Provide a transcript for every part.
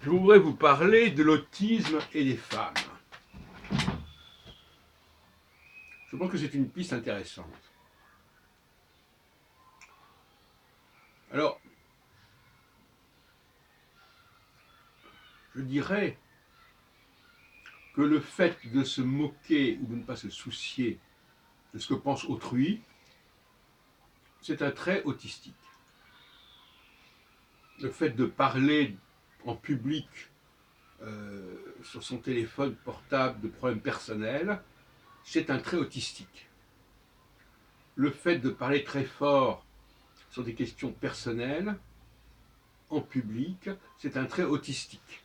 Je voudrais vous parler de l'autisme et des femmes. Je pense que c'est une piste intéressante. Alors, je dirais que le fait de se moquer ou de ne pas se soucier de ce que pense autrui, c'est un trait autistique. Le fait de parler en public sur son téléphone portable de problèmes personnels, c'est un trait autistique. Le fait de parler très fort sur des questions personnelles en public, c'est un trait autistique.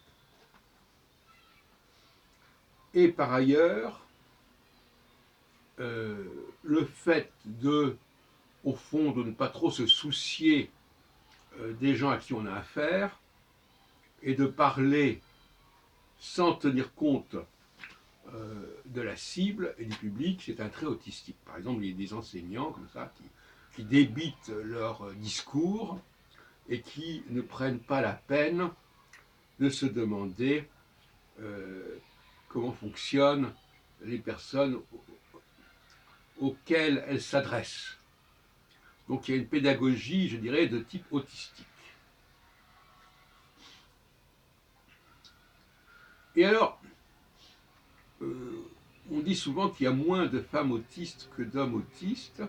Et par ailleurs, le fait au fond, de ne pas trop se soucier des gens à qui on a affaire et de parler sans tenir compte de la cible et du public, c'est un trait autistique. Par exemple, il y a des enseignants comme ça qui débitent leur discours et qui ne prennent pas la peine de se demander comment fonctionnent les personnes auxquelles elles s'adressent. Donc il y a une pédagogie, je dirais, de type autistique. Et alors, on dit souvent qu'il y a moins de femmes autistes que d'hommes autistes,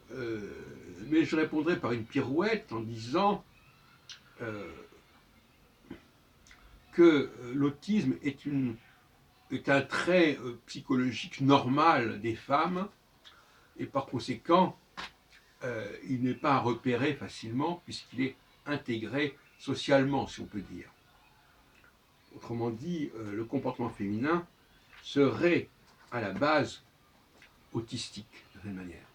mais je répondrai par une pirouette en disant que l'autisme est un trait psychologique normal des femmes, et par conséquent, il n'est pas à repérer facilement puisqu'il est intégré socialement, si on peut dire. Autrement dit, le comportement féminin serait à la base autistique, de cette manière.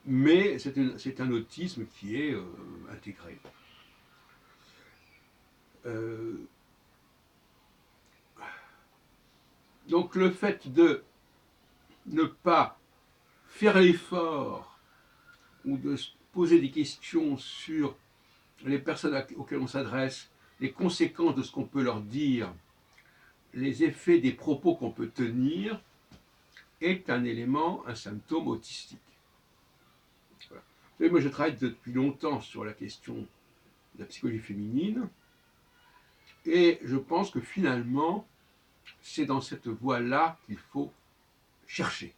Mais c'est un autisme qui est intégré. Donc le fait de ne pas faire l'effort ou de se poser des questions sur les personnes auxquelles on s'adresse, les conséquences de ce qu'on peut leur dire, les effets des propos qu'on peut tenir, est un élément, un symptôme autistique. Voilà. Vous savez, moi je travaille depuis longtemps sur la question de la psychologie féminine, et je pense que finalement, c'est dans cette voie-là qu'il faut chercher.